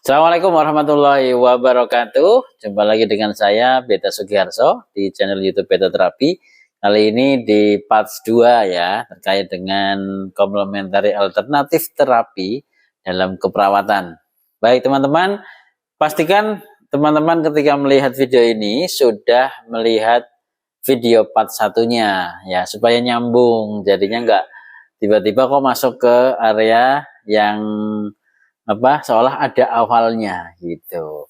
Assalamualaikum warahmatullahi wabarakatuh. Jumpa lagi dengan saya Beta Sugiharso di channel YouTube Beta Terapi. Kali ini di part 2 ya, terkait dengan complementary alternatif terapi dalam keperawatan. Baik teman-teman, pastikan teman-teman ketika melihat video ini sudah melihat video part satunya ya, supaya nyambung. Jadinya nggak tiba-tiba kok masuk ke area yang seolah ada awalnya gitu.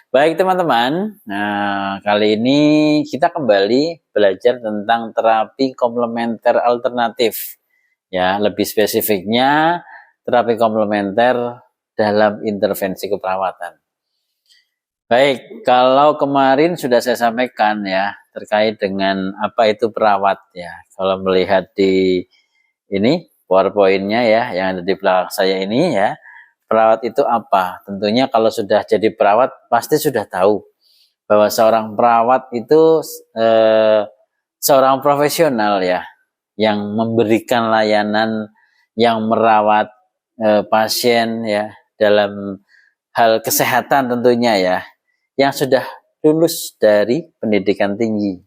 Baik teman-teman, nah kali ini kita kembali belajar tentang terapi komplementer alternatif ya, lebih spesifiknya terapi komplementer dalam intervensi keperawatan. Baik, kalau kemarin sudah saya sampaikan ya terkait dengan apa itu perawat ya. Kalau melihat di ini PowerPoint-nya ya yang ada di belakang saya ini ya, perawat itu apa? Tentunya kalau sudah jadi perawat pasti sudah tahu bahwa seorang perawat itu seorang profesional ya, yang memberikan layanan, yang merawat pasien ya dalam hal kesehatan tentunya ya, yang sudah lulus dari pendidikan tinggi.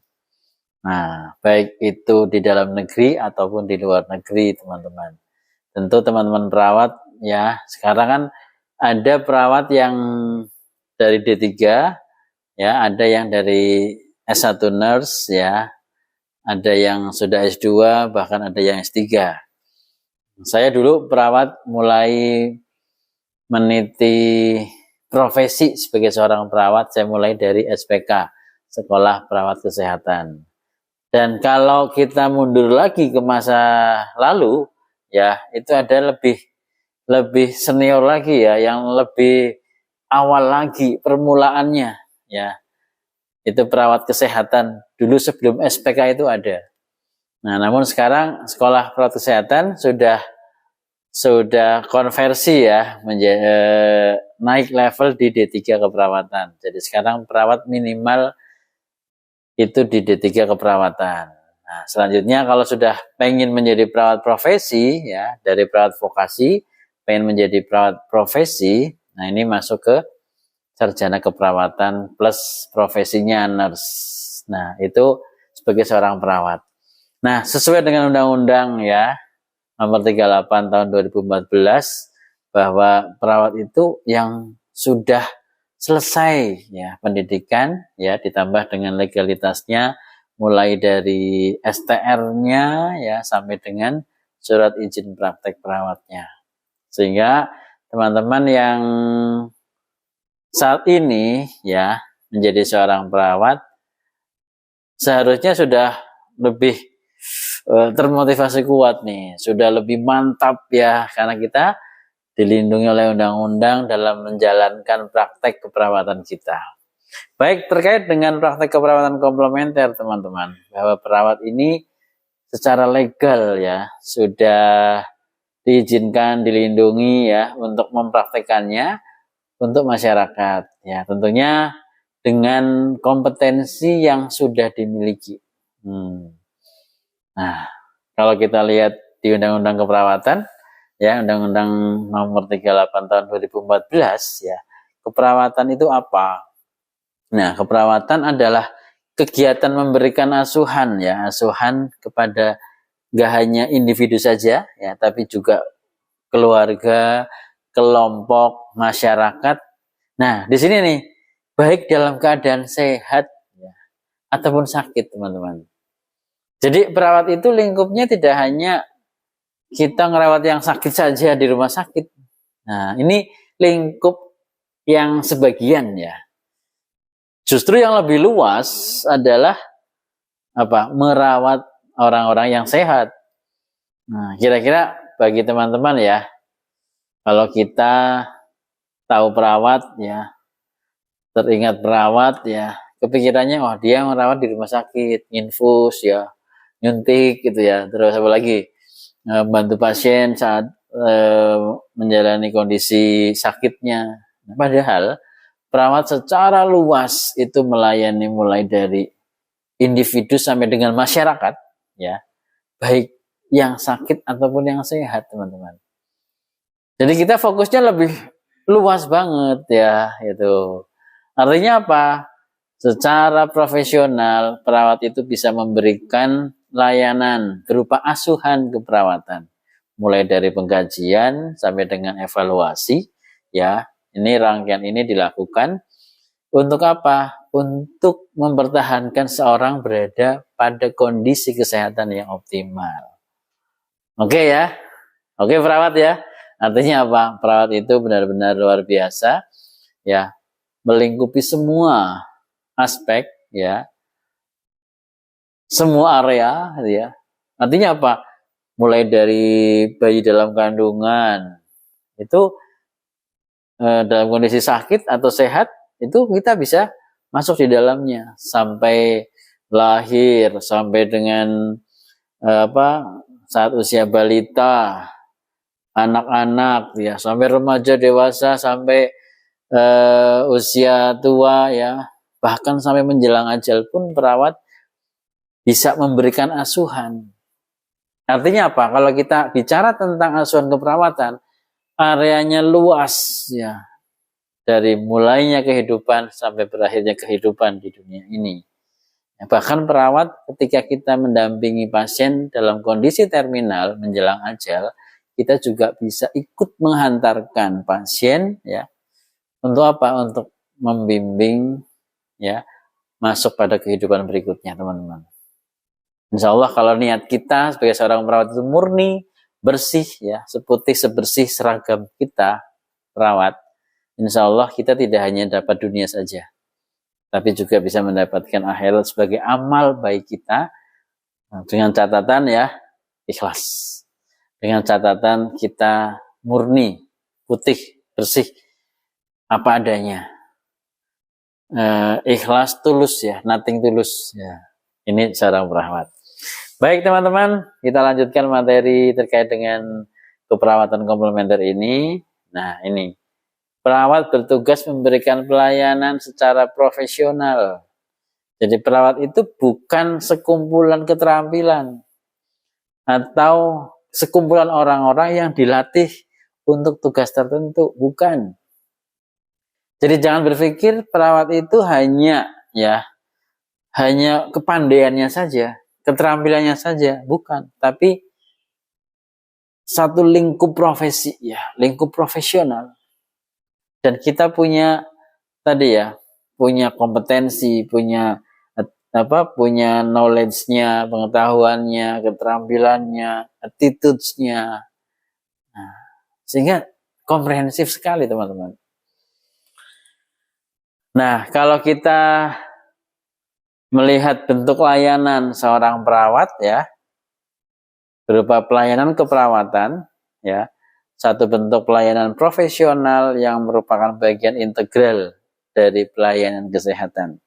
Nah, baik itu di dalam negeri ataupun di luar negeri, teman-teman. Tentu teman-teman perawat ya, sekarang kan ada perawat yang dari D3 ya, ada yang dari S1 nurse ya, ada yang sudah S2, bahkan ada yang S3. Saya dulu perawat mulai meniti profesi sebagai seorang perawat, saya mulai dari SPK, Sekolah Perawat Kesehatan. Dan kalau kita mundur lagi ke masa lalu, ya itu ada lebih senior lagi ya, yang lebih awal lagi permulaannya ya, itu perawat kesehatan dulu sebelum SPK itu ada. Nah namun sekarang sekolah perawat kesehatan sudah konversi ya, naik level di D3 keperawatan. Jadi sekarang perawat minimal itu di D3 keperawatan. Nah, selanjutnya kalau sudah pengen menjadi perawat profesi ya, dari perawat vokasi pengen menjadi perawat profesi, nah ini masuk ke sarjana keperawatan plus profesinya nurse. Nah, itu sebagai seorang perawat. Nah, sesuai dengan undang-undang ya nomor 38 tahun 2014 bahwa perawat itu yang sudah selesai ya pendidikan ya, ditambah dengan legalitasnya mulai dari STR-nya ya sampai dengan surat izin praktek perawatnya. Sehingga teman-teman yang saat ini ya menjadi seorang perawat seharusnya sudah lebih termotivasi kuat nih, sudah lebih mantap ya, karena kita dilindungi oleh undang-undang dalam menjalankan praktek keperawatan kita. Baik, terkait dengan praktek keperawatan komplementer teman-teman, bahwa perawat ini secara legal ya sudah diizinkan, dilindungi ya untuk mempraktekannya untuk masyarakat ya, tentunya dengan kompetensi yang sudah dimiliki. Nah, kalau kita lihat di Undang-Undang Keperawatan ya, Undang-Undang nomor 38 tahun 2014 ya, keperawatan itu apa? Nah, keperawatan adalah kegiatan memberikan asuhan ya, asuhan kepada gak hanya individu saja ya, tapi juga keluarga, kelompok, masyarakat. Nah, di sini nih, baik dalam keadaan sehat ya, ataupun sakit, teman-teman. Jadi perawat itu lingkupnya tidak hanya kita ngerawat yang sakit saja di rumah sakit. Nah, ini lingkup yang sebagian ya. Justru yang lebih luas adalah merawat orang-orang yang sehat. Nah, kira-kira bagi teman-teman ya, kalau kita tahu perawat ya, teringat perawat ya, kepikirannya wah dia merawat di rumah sakit, infus ya, nyuntik gitu ya, terus apa lagi, bantu pasien saat menjalani kondisi sakitnya. Padahal perawat secara luas itu melayani mulai dari individu sampai dengan masyarakat ya, baik yang sakit ataupun yang sehat, teman-teman. Jadi kita fokusnya lebih luas banget ya itu. Artinya apa? Secara profesional perawat itu bisa memberikan layanan berupa asuhan keperawatan, mulai dari pengkajian sampai dengan evaluasi ya. Ini rangkaian ini dilakukan untuk apa? Untuk mempertahankan seorang berada pada kondisi kesehatan yang optimal. Oke ya. Oke perawat ya. Artinya apa? Perawat itu benar-benar luar biasa ya, melingkupi semua aspek ya, semua area ya. Artinya apa? Mulai dari bayi dalam kandungan itu dalam kondisi sakit atau sehat itu kita bisa masuk di dalamnya sampai lahir, sampai dengan saat usia balita, anak-anak ya, sampai remaja dewasa, sampai usia tua ya, bahkan sampai menjelang ajal pun perawat bisa memberikan asuhan. Artinya apa? Kalau kita bicara tentang asuhan keperawatan, areanya luas ya, dari mulainya kehidupan sampai berakhirnya kehidupan di dunia ini. Bahkan perawat ketika kita mendampingi pasien dalam kondisi terminal menjelang ajal, kita juga bisa ikut menghantarkan pasien ya. Untuk apa? Untuk membimbing ya masuk pada kehidupan berikutnya, teman-teman. Insya Allah kalau niat kita sebagai seorang perawat itu murni, bersih ya, seputih sebersih seragam kita perawat, insya Allah kita tidak hanya dapat dunia saja, tapi juga bisa mendapatkan akhirat sebagai amal baik kita, dengan catatan ya ikhlas, dengan catatan kita murni, putih, bersih, apa adanya, ikhlas, tulus ya, nothing tulus ya. Ini seorang perawat. Baik teman-teman, kita lanjutkan materi terkait dengan keperawatan komplementer ini. Nah ini, perawat bertugas memberikan pelayanan secara profesional. Jadi perawat itu bukan sekumpulan keterampilan atau sekumpulan orang-orang yang dilatih untuk tugas tertentu, bukan. Jadi jangan berpikir perawat itu hanya kepandaiannya saja, keterampilannya saja, bukan. Tapi satu lingkup profesi ya, lingkup profesional. Dan kita punya tadi ya, punya kompetensi, punya knowledge-nya, pengetahuannya, keterampilannya, attitudes-nya. Nah, sehingga komprehensif sekali teman-teman. Nah, kalau kita melihat bentuk layanan seorang perawat ya, berupa pelayanan keperawatan ya, satu bentuk pelayanan profesional yang merupakan bagian integral dari pelayanan kesehatan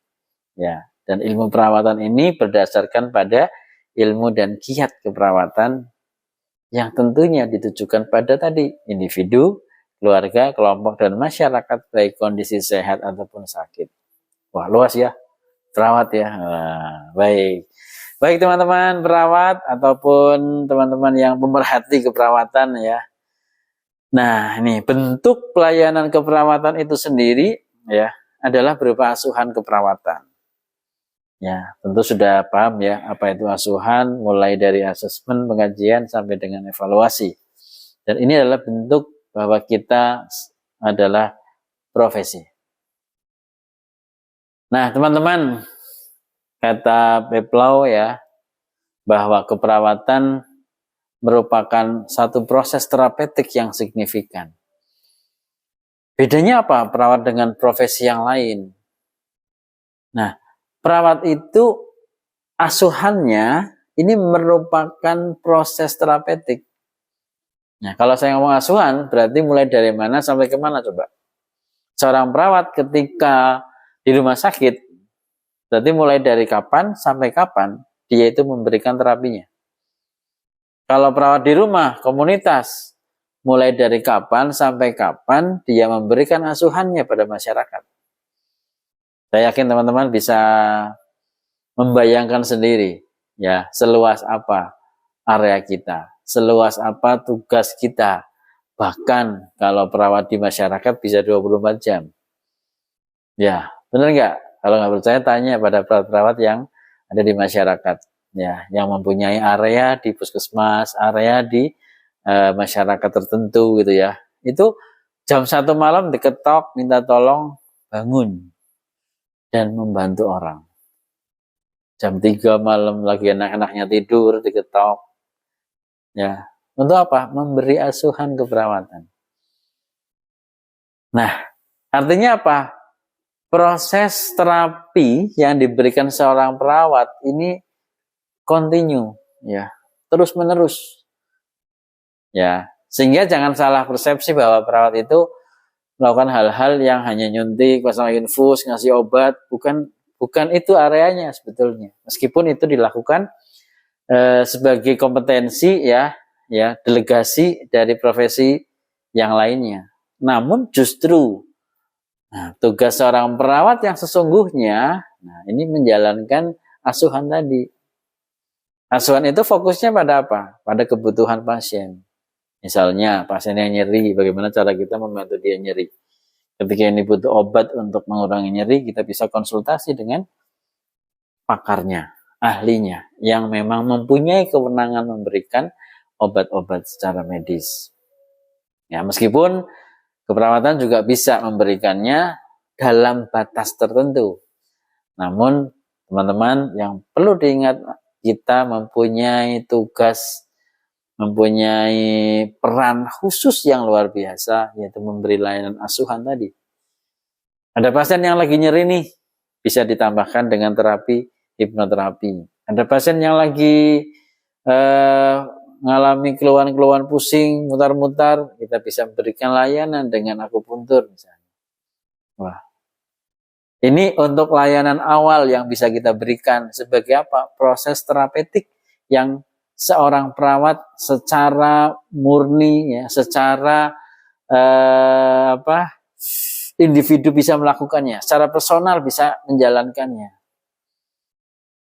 ya. Dan ilmu perawatan ini berdasarkan pada ilmu dan kiat keperawatan yang tentunya ditujukan pada tadi individu, keluarga, kelompok, dan masyarakat baik kondisi sehat ataupun sakit. Wah luas ya perawat ya. Nah, baik teman-teman perawat ataupun teman-teman yang pemerhati keperawatan ya. Nah ini bentuk pelayanan keperawatan itu sendiri ya adalah berupa asuhan keperawatan. Ya, tentu sudah paham ya apa itu asuhan, mulai dari asesmen, pengajian sampai dengan evaluasi. Dan ini adalah bentuk bahwa kita adalah profesi. Nah, teman-teman, kata Peplau ya, bahwa keperawatan merupakan satu proses terapeutik yang signifikan. Bedanya apa perawat dengan profesi yang lain? Nah, perawat itu asuhannya ini merupakan proses terapeutik. Nah, kalau saya ngomong asuhan, berarti mulai dari mana sampai kemana coba? Seorang perawat ketika di rumah sakit, berarti mulai dari kapan sampai kapan dia itu memberikan terapinya. Kalau perawat di rumah, komunitas, mulai dari kapan sampai kapan dia memberikan asuhannya pada masyarakat. Saya yakin teman-teman bisa membayangkan sendiri ya, seluas apa area kita, seluas apa tugas kita Bahkan kalau perawat di masyarakat bisa 24 jam. Ya, benar nggak? Kalau nggak percaya tanya pada perawat-perawat yang ada di masyarakat. Ya, yang mempunyai area di puskesmas, area di masyarakat tertentu gitu ya. Itu jam 1 malam diketok, minta tolong bangun dan membantu orang. Jam 3 malam lagi anak-anaknya tidur diketok. Ya, untuk apa? Memberi asuhan keperawatan. Nah, artinya apa? Proses terapi yang diberikan seorang perawat ini continue, ya, terus menerus, ya, sehingga jangan salah persepsi bahwa perawat itu melakukan hal-hal yang hanya nyuntik, pasang infus, ngasih obat, bukan itu areanya sebetulnya. Meskipun itu dilakukan sebagai kompetensi, ya, delegasi dari profesi yang lainnya. Namun justru tugas seorang perawat yang sesungguhnya, ini menjalankan asuhan tadi. Asuhan itu fokusnya pada apa? Pada kebutuhan pasien. Misalnya pasien yang nyeri, bagaimana cara kita membantu dia nyeri. Ketika ini butuh obat untuk mengurangi nyeri, kita bisa konsultasi dengan pakarnya, ahlinya, yang memang mempunyai kewenangan memberikan obat-obat secara medis. Ya, meskipun keperawatan juga bisa memberikannya dalam batas tertentu. Namun, teman-teman, yang perlu diingat, kita mempunyai tugas, mempunyai peran khusus yang luar biasa, yaitu memberi layanan asuhan tadi. Ada pasien yang lagi nyeri nih, bisa ditambahkan dengan terapi hipnoterapi. Ada pasien yang lagi mengalami keluhan-keluhan pusing, mutar-mutar, kita bisa berikan layanan dengan akupuntur misalnya. Wah, ini untuk layanan awal yang bisa kita berikan sebagai apa? Proses terapeutik yang seorang perawat secara murni, ya, secara individu bisa melakukannya, secara personal bisa menjalankannya.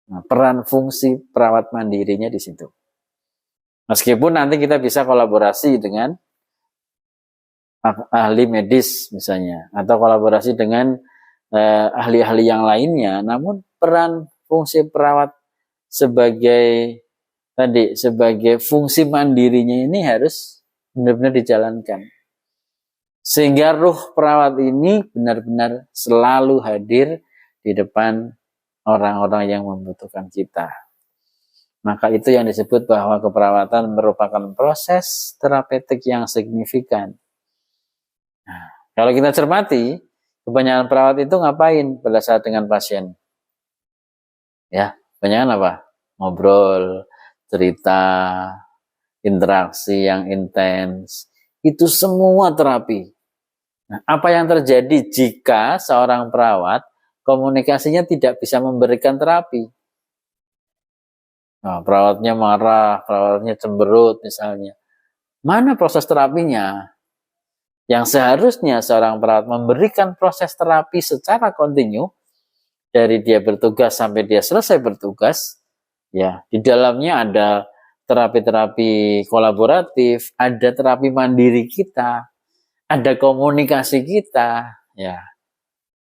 Nah, peran fungsi perawat mandirinya di situ. Meskipun nanti kita bisa kolaborasi dengan ahli medis misalnya, atau kolaborasi dengan ahli-ahli yang lainnya, namun peran fungsi perawat sebagai fungsi mandirinya ini harus benar-benar dijalankan. Sehingga ruh perawat ini benar-benar selalu hadir di depan orang-orang yang membutuhkan kita. Maka itu yang disebut bahwa keperawatan merupakan proses terapeutik yang signifikan. Nah, kalau kita cermati, kebanyakan perawat itu ngapain pada saat dengan pasien? Ya, kebanyakan apa? Ngobrol, cerita, interaksi yang intens. Itu semua terapi. Nah, apa yang terjadi jika seorang perawat komunikasinya tidak bisa memberikan terapi? Nah, perawatnya marah, perawatnya cemberut misalnya. Mana proses terapinya? Yang seharusnya seorang perawat memberikan proses terapi secara kontinu dari dia bertugas sampai dia selesai bertugas. Ya, di dalamnya ada terapi-terapi kolaboratif, ada terapi mandiri kita, ada komunikasi kita, ya.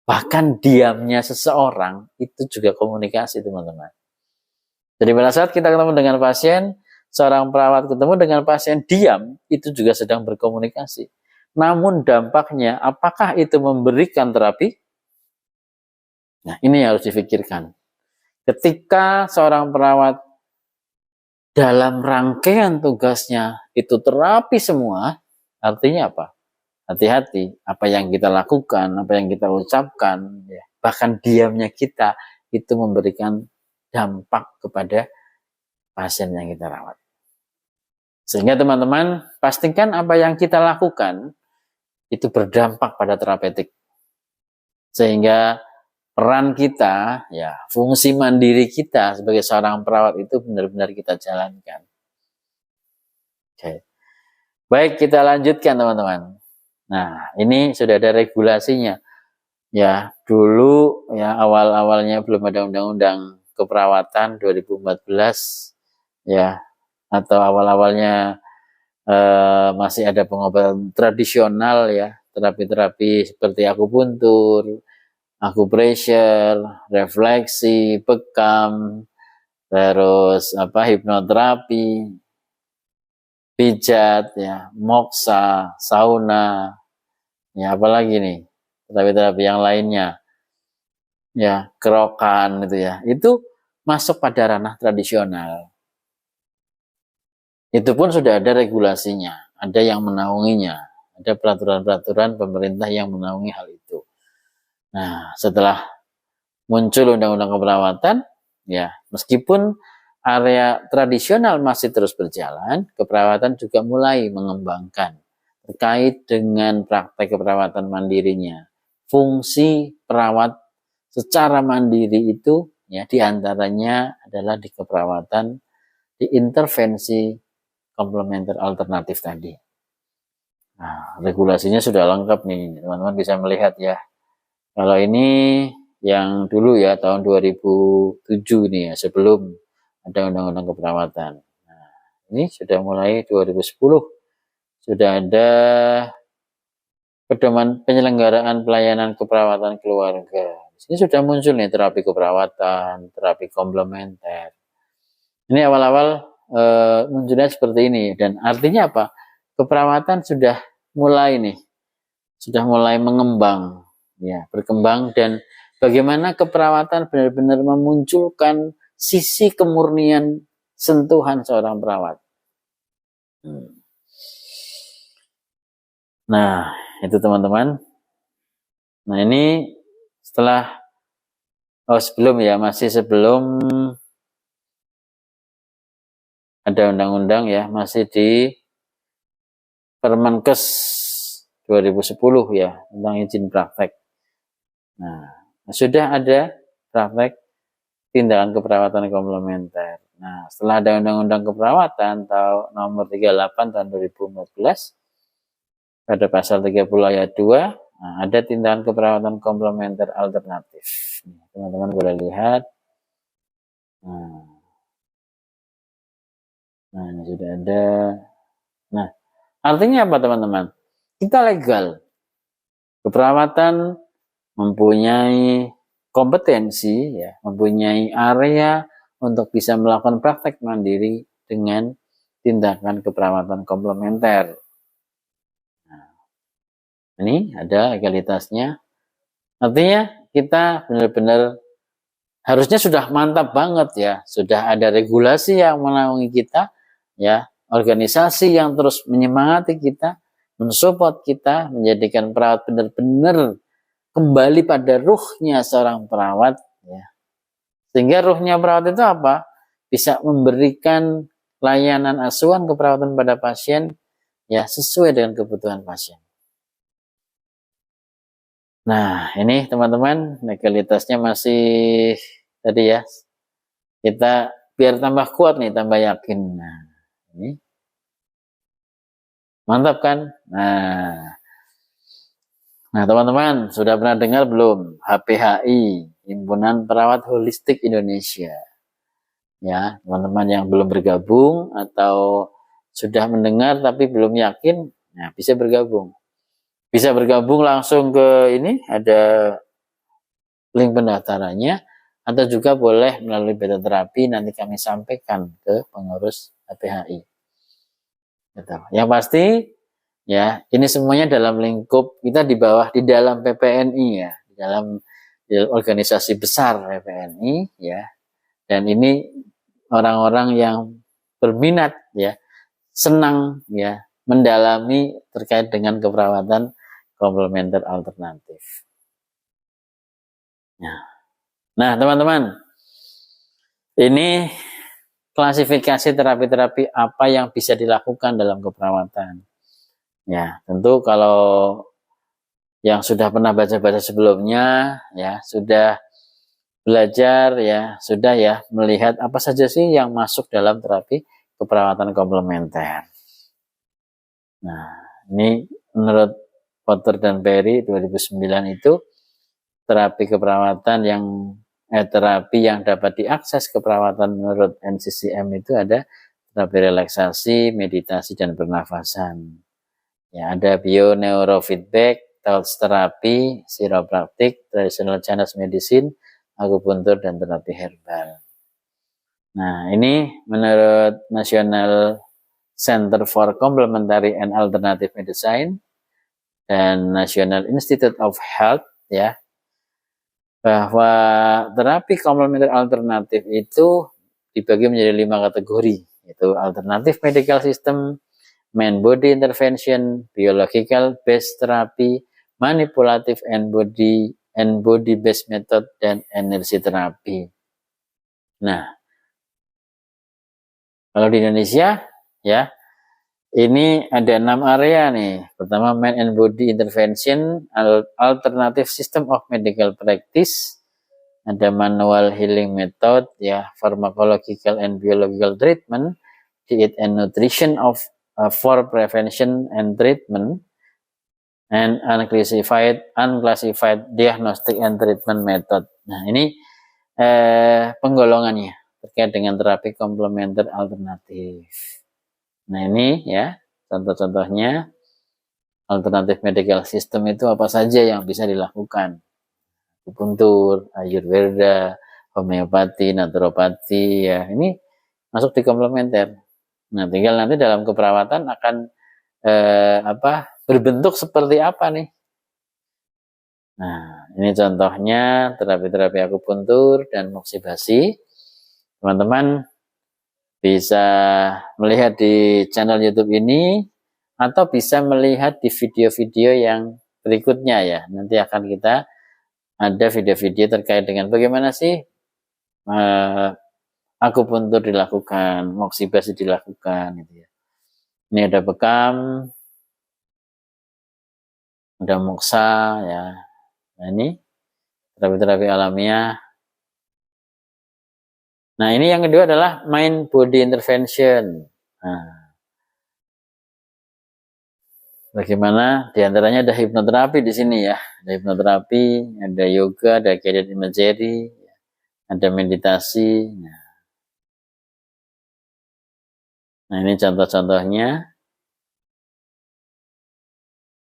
Bahkan diamnya seseorang itu juga komunikasi, teman-teman. Jadi pada saat kita ketemu dengan pasien, seorang perawat ketemu dengan pasien diam, itu juga sedang berkomunikasi. Namun dampaknya, apakah itu memberikan terapi? Nah, ini yang harus difikirkan. Ketika seorang perawat dalam rangkaian tugasnya itu terapi semua, artinya apa? Hati-hati, apa yang kita lakukan, apa yang kita ucapkan, ya, bahkan diamnya kita, itu memberikan dampak kepada pasien yang kita rawat. Sehingga teman-teman, pastikan apa yang kita lakukan, itu berdampak pada terapeutik. Sehingga peran kita, ya, fungsi mandiri kita sebagai seorang perawat itu benar-benar kita jalankan. Oke. Baik, kita lanjutkan teman-teman. Nah, ini sudah ada regulasinya. Ya, dulu ya awal-awalnya belum ada undang-undang keperawatan 2014 ya, atau awal-awalnya masih ada pengobatan tradisional ya, terapi-terapi seperti akupuntur, akupressure, refleksi, bekam, terus hipnoterapi, pijat ya, moksa, sauna, ya apalagi nih terapi-terapi yang lainnya ya, kerokan itu ya, itu masuk pada ranah tradisional. Itu pun sudah ada regulasinya, ada yang menaunginya, ada peraturan-peraturan pemerintah yang menaungi hal itu. Nah, setelah muncul undang-undang keperawatan, ya meskipun area tradisional masih terus berjalan, keperawatan juga mulai mengembangkan terkait dengan praktek keperawatan mandirinya. Fungsi perawat secara mandiri itu ya diantaranya adalah di keperawatan, di intervensi komplementer alternatif tadi. Nah, regulasinya sudah lengkap nih, teman-teman bisa melihat ya. Kalau ini yang dulu ya, tahun 2007 nih ya, sebelum ada undang-undang keperawatan. Nah, ini sudah mulai 2010, sudah ada pedoman penyelenggaraan pelayanan keperawatan keluarga. Ini sudah muncul nih terapi keperawatan, terapi komplementer. Ini awal-awal munculnya seperti ini, dan artinya apa? Keperawatan sudah mulai nih, sudah mulai mengembang, ya berkembang, dan bagaimana keperawatan benar-benar memunculkan sisi kemurnian sentuhan seorang perawat. Nah, itu teman-teman. Nah, ini setelah sebelum ya, masih sebelum ada undang-undang ya, masih di Permenkes 2010 ya, tentang izin praktek. Nah, sudah ada praktek tindakan keperawatan komplementer. Nah, setelah ada undang-undang keperawatan tahun nomor 38 tahun 2014, pada pasal 30 ayat 2, nah, ada tindakan keperawatan komplementer alternatif. Teman-teman boleh lihat. Nah, ini sudah ada. Nah, artinya apa teman-teman? Kita legal. Keperawatan mempunyai kompetensi, ya, mempunyai area untuk bisa melakukan praktek mandiri dengan tindakan keperawatan komplementer. Nah, ini ada legalitasnya. Artinya kita benar-benar harusnya sudah mantap banget ya, sudah ada regulasi yang menaungi kita, ya, organisasi yang terus menyemangati kita, mensupport kita, menjadikan perawat benar-benar kembali pada ruhnya seorang perawat, ya. Sehingga ruhnya perawat itu apa? Bisa memberikan layanan asuhan keperawatan pada pasien ya sesuai dengan kebutuhan pasien. Nah, ini teman-teman, legalitasnya masih tadi ya. Kita biar tambah kuat nih, tambah yakin. Nah, ini mantap kan? Nah, teman-teman, sudah pernah dengar belum HPHI, Himpunan Perawat Holistik Indonesia? Ya, teman-teman yang belum bergabung atau sudah mendengar tapi belum yakin, nah bisa bergabung. Bisa bergabung langsung ke ini, ada link pendaftarannya, atau juga boleh melalui beta terapi, nanti kami sampaikan ke pengurus HPHI. Gitu. Yang pasti, ya ini semuanya dalam lingkup kita di bawah, di dalam PPNI ya, di dalam organisasi besar PPNI ya, dan ini orang-orang yang berminat ya, senang ya, mendalami terkait dengan keperawatan komplementer alternatif. Nah, teman-teman, ini klasifikasi terapi-terapi apa yang bisa dilakukan dalam keperawatan. Ya, tentu kalau yang sudah pernah baca-baca sebelumnya, ya sudah belajar, ya sudah ya melihat apa saja sih yang masuk dalam terapi keperawatan komplementer. Nah, ini menurut Potter dan Perry 2009 itu terapi keperawatan yang terapi yang dapat diakses keperawatan menurut NCCM itu ada terapi relaksasi, meditasi, dan pernafasan. Ya, ada bio-neurofeedback, thoughts terapi, chiropraktik, traditional Chinese medicine, akupuntur, dan terapi herbal. Nah, ini menurut National Center for Complementary and Alternative Medicine dan National Institute of Health, ya, bahwa terapi komplementer alternatif itu dibagi menjadi 5 kategori, yaitu alternative medical system, mind body intervention, biological based therapy, manipulative and body based method, dan energi terapi. Nah, kalau di Indonesia, ya, ini ada 6 area nih. Pertama, mind and body intervention, alternative system of medical practice, ada manual healing method, ya, pharmacological and biological treatment, diet and nutrition for prevention and treatment, and unclassified diagnostic and treatment method. Nah, ini penggolongannya terkait dengan terapi komplementer alternatif. Nah, ini ya contoh-contohnya alternatif medical system itu apa saja yang bisa dilakukan. Akupuntur, ayurveda, homeopati, naturopati, ya ini masuk di komplementer. Nah, tinggal nanti dalam keperawatan akan berbentuk seperti apa nih. Nah, ini contohnya terapi-terapi akupuntur dan moksibasi. Teman-teman bisa melihat di channel YouTube ini atau bisa melihat di video-video yang berikutnya ya. Nanti akan kita ada video-video terkait dengan bagaimana sih akupuntur dilakukan, moksibasi dilakukan gitu ya. Ini ada bekam, ada moksa ya. Nah, ini terapi-terapi alamiah. Nah, ini yang kedua adalah mind body intervention. Nah, bagaimana? Di antaranya ada hipnoterapi di sini ya. Ada hipnoterapi, ada yoga, ada guided imagery, ada meditasi. Nah, ini contoh-contohnya.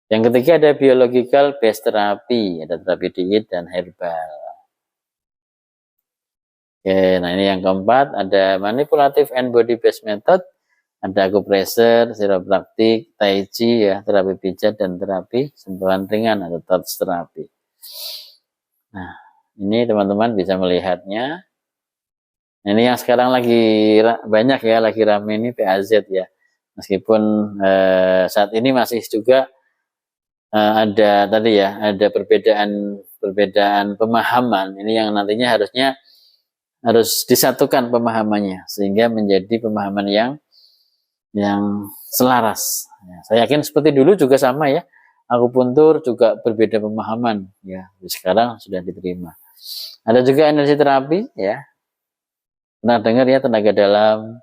Yang ketiga ada biological based therapy, ada terapi diet dan herbal. Oke, nah ini yang keempat ada manipulative and body based method, ada acupressure, chiropraktik, tai chi ya, terapi pijat dan terapi sentuhan ringan atau touch terapi. Nah, ini teman-teman bisa melihatnya. Nah, ini yang sekarang lagi banyak ya, lagi rame ini PAZ ya. Meskipun saat ini masih juga ada tadi ya, ada perbedaan pemahaman. Ini yang nantinya harus disatukan pemahamannya sehingga menjadi pemahaman yang selaras. Ya, saya yakin seperti dulu juga sama ya. Akupuntur juga berbeda pemahaman ya. Sekarang sudah diterima. Ada juga energi terapi ya. Pernah dengar ya tenaga dalam,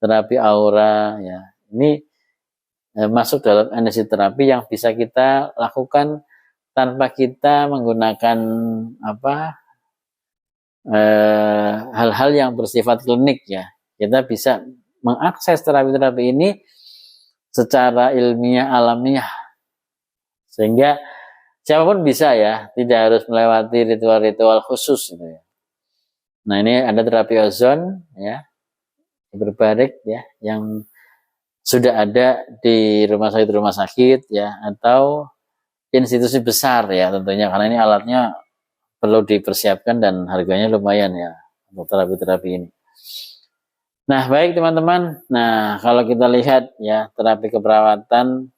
terapi aura ya. Ini masuk dalam energi terapi yang bisa kita lakukan tanpa kita menggunakan hal-hal yang bersifat klinik ya. Kita bisa mengakses terapi-terapi ini secara ilmiah alamiah sehingga siapapun bisa ya, tidak harus melewati ritual-ritual khusus gitu ya. Nah, ini ada terapi ozon ya, hiperbarik ya, yang sudah ada di rumah sakit ya, atau institusi besar ya tentunya, karena ini alatnya perlu dipersiapkan dan harganya lumayan ya untuk terapi-terapi ini. Nah, baik teman-teman. Nah, kalau kita lihat ya terapi keperawatan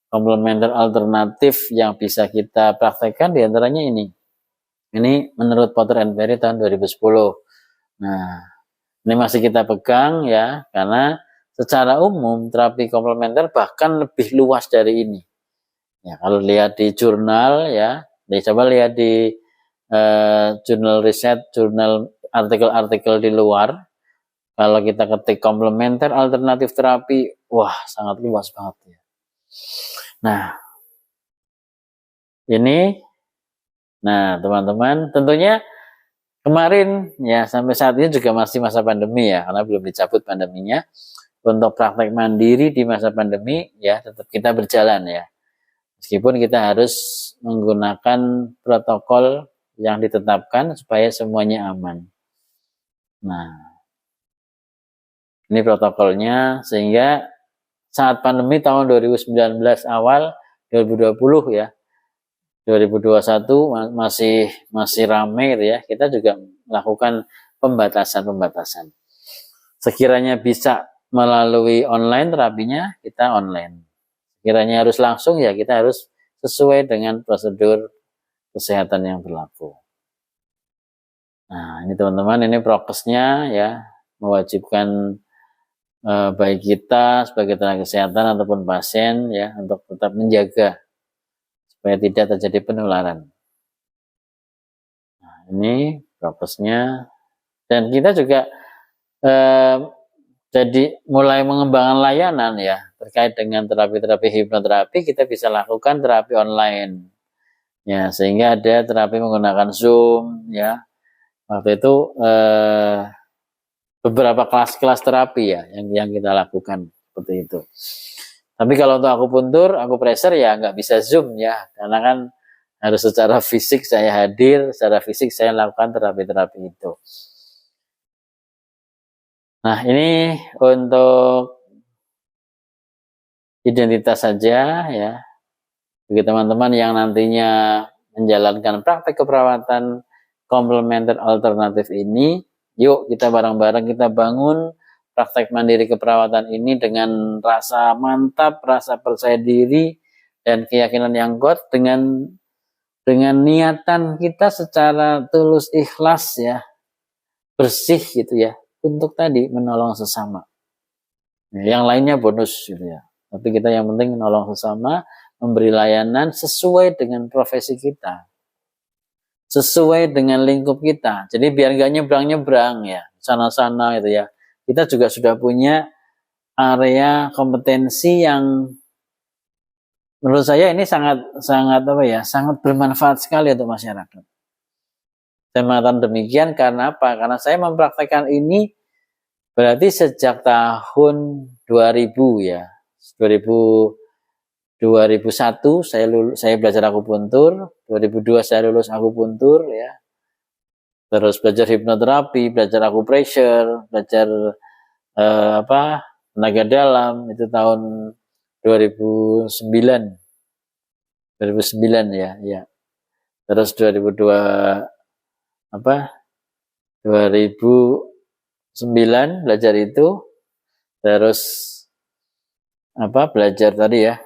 komplementer alternatif yang bisa kita praktekkan diantaranya ini. Ini menurut Potter and Perry tahun 2010. Nah, ini masih kita pegang ya, karena secara umum terapi komplementer bahkan lebih luas dari ini. Ya, kalau lihat di jurnal ya, coba lihat di jurnal riset, jurnal artikel-artikel di luar. Kalau kita ketik komplementer alternatif terapi, wah sangat luas banget ya. Nah, ini, nah teman-teman, tentunya kemarin ya sampai saat ini juga masih masa pandemi ya, karena belum dicabut pandeminya. Untuk praktek mandiri di masa pandemi ya tetap kita berjalan ya. Meskipun kita harus menggunakan protokol yang ditetapkan supaya semuanya aman. Nah, ini protokolnya sehingga saat pandemi tahun 2019 awal 2020 ya, 2021 masih ramai gitu ya. Kita juga melakukan pembatasan. Sekiranya bisa melalui online terapinya, kita online. Sekiranya harus langsung ya kita harus sesuai dengan prosedur kesehatan yang berlaku. Nah, ini teman-teman, ini prokesnya ya, mewajibkan baik kita sebagai tenaga kesehatan ataupun pasien ya untuk tetap menjaga supaya tidak terjadi penularan. Nah, ini prokesnya, dan kita juga jadi mulai mengembangkan layanan ya terkait dengan terapi-terapi hipnoterapi. Kita bisa lakukan terapi online ya, sehingga ada terapi menggunakan Zoom ya. Waktu itu beberapa kelas-kelas terapi ya yang kita lakukan seperti itu. Tapi kalau untuk akupressure ya nggak bisa Zoom ya, karena kan harus secara fisik saya hadir, secara fisik saya lakukan terapi-terapi itu. Nah, ini untuk identitas saja ya. Bagi teman-teman yang nantinya menjalankan praktek keperawatan komplementer alternatif ini, yuk kita bareng-bareng kita bangun praktek mandiri keperawatan ini dengan rasa mantap, rasa percaya diri, dan keyakinan yang kuat dengan niatan kita secara tulus ikhlas ya, bersih gitu ya, untuk tadi menolong sesama. Yang lainnya bonus gitu ya. Tapi kita yang penting menolong sesama, memberi layanan sesuai dengan profesi kita, sesuai dengan lingkup kita. Jadi biar nggak nyebrang-nyebrang ya, sana-sana gitu ya. Kita juga sudah punya area kompetensi yang menurut saya ini sangat bermanfaat sekali untuk masyarakat. Saya mengatakan demikian karena apa? Karena saya mempraktekkan ini berarti sejak tahun 2000 ya. 2001 saya belajar akupuntur, 2002 saya lulus akupuntur ya. Terus belajar hipnoterapi, belajar akupressure, belajar tenaga dalam itu tahun 2009 ya, ya. Terus 2009 belajar itu, terus belajar tadi ya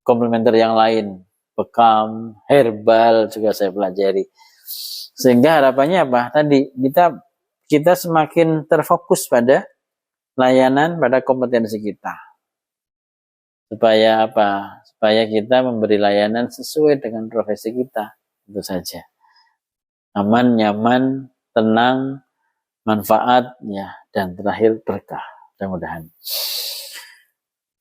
komplementer yang lain, bekam, herbal juga saya pelajari. Sehingga harapannya apa? Tadi kita semakin terfokus pada layanan, pada kompetensi kita. Supaya apa? Supaya kita memberi layanan sesuai dengan profesi kita. Itu saja. Aman, nyaman, tenang, manfaat ya, dan terakhir berkah. Mudah-mudahan.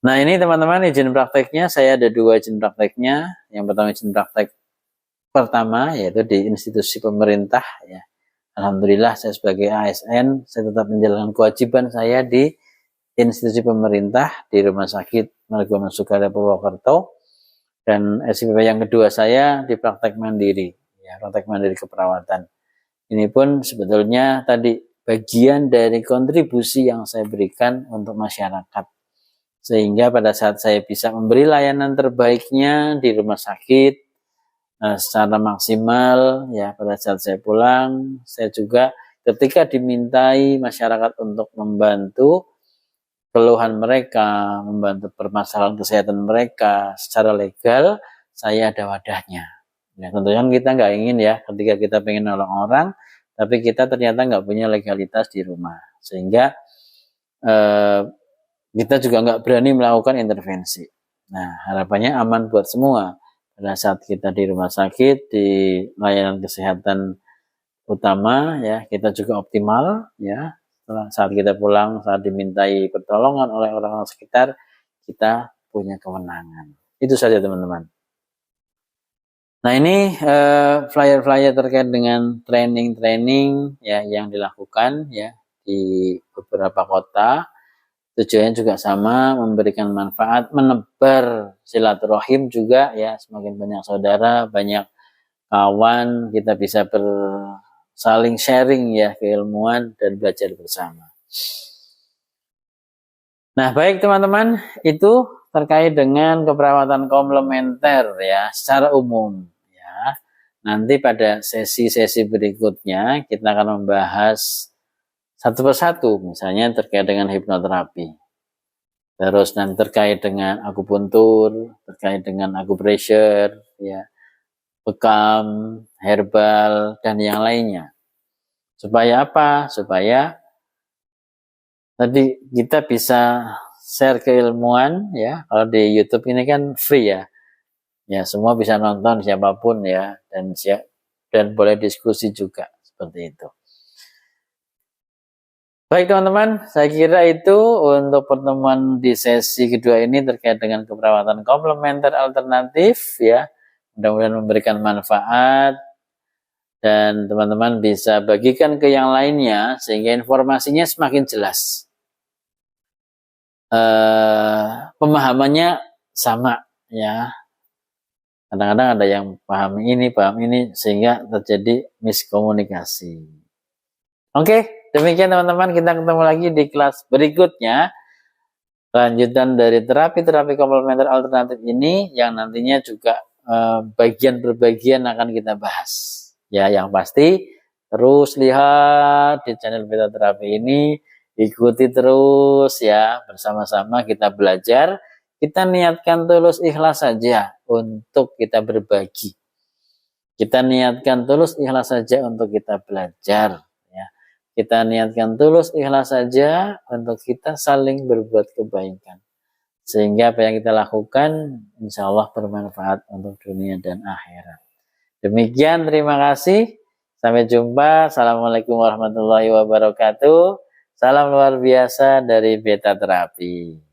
Nah, ini teman-teman izin prakteknya, saya ada 2 izin prakteknya. Yang pertama izin praktek pertama yaitu di institusi pemerintah ya. Alhamdulillah saya sebagai ASN saya tetap menjalankan kewajiban saya di institusi pemerintah di Rumah Sakit Margono Soekarno Purwokerto, dan SPP yang kedua saya di praktek mandiri ya, praktek mandiri keperawatan. Ini pun sebetulnya tadi bagian dari kontribusi yang saya berikan untuk masyarakat. Sehingga pada saat saya bisa memberi layanan terbaiknya di rumah sakit secara maksimal ya, pada saat saya pulang, saya juga ketika dimintai masyarakat untuk membantu keluhan mereka, membantu permasalahan kesehatan mereka secara legal, saya ada wadahnya. Ya, tentunya kita nggak ingin ya ketika kita pengen nolong orang, tapi kita ternyata nggak punya legalitas di rumah, sehingga kita juga nggak berani melakukan intervensi. Nah, harapannya aman buat semua. Pada saat kita di rumah sakit, di layanan kesehatan utama, ya kita juga optimal, ya. Saat kita pulang, saat dimintai pertolongan oleh orang-orang sekitar, kita punya kewenangan. Itu saja teman-teman. Nah, ini flyer-flyer terkait dengan training-training ya yang dilakukan ya di beberapa kota. Tujuannya juga sama, memberikan manfaat, menebar silaturahim juga ya, semakin banyak saudara, banyak kawan, kita bisa saling sharing ya keilmuan dan belajar bersama. Nah, baik teman-teman, itu terkait dengan keperawatan komplementer ya secara umum ya. Nanti pada sesi-sesi berikutnya kita akan membahas satu persatu, misalnya terkait dengan hipnoterapi. Terus nanti terkait dengan akupuntur, terkait dengan acupressure, ya, bekam, herbal, dan yang lainnya. Supaya apa? Supaya tadi kita bisa share keilmuan ya. Kalau di YouTube ini kan free ya. Ya, semua bisa nonton siapapun ya, dan boleh diskusi juga seperti itu. Baik teman-teman, saya kira itu untuk pertemuan di sesi kedua ini terkait dengan keperawatan komplementer alternatif ya. Mudah-mudahan memberikan manfaat dan teman-teman bisa bagikan ke yang lainnya sehingga informasinya semakin jelas. Pemahamannya sama ya. Kadang-kadang ada yang paham ini sehingga terjadi miskomunikasi. Oke, demikian teman-teman, kita ketemu lagi di kelas berikutnya. Lanjutan dari terapi-terapi komplementer alternatif ini yang nantinya juga bagian per bagian akan kita bahas. Ya, yang pasti terus lihat di channel Beta Terapi ini, ikuti terus ya, bersama-sama kita belajar. Kita niatkan tulus ikhlas saja untuk kita berbagi. Kita niatkan tulus ikhlas saja untuk kita belajar. Kita niatkan tulus ikhlas saja untuk kita saling berbuat kebaikan. Sehingga apa yang kita lakukan insya Allah bermanfaat untuk dunia dan akhirat. Demikian, terima kasih. Sampai jumpa. Assalamualaikum warahmatullahi wabarakatuh. Salam luar biasa dari Beta Terapi.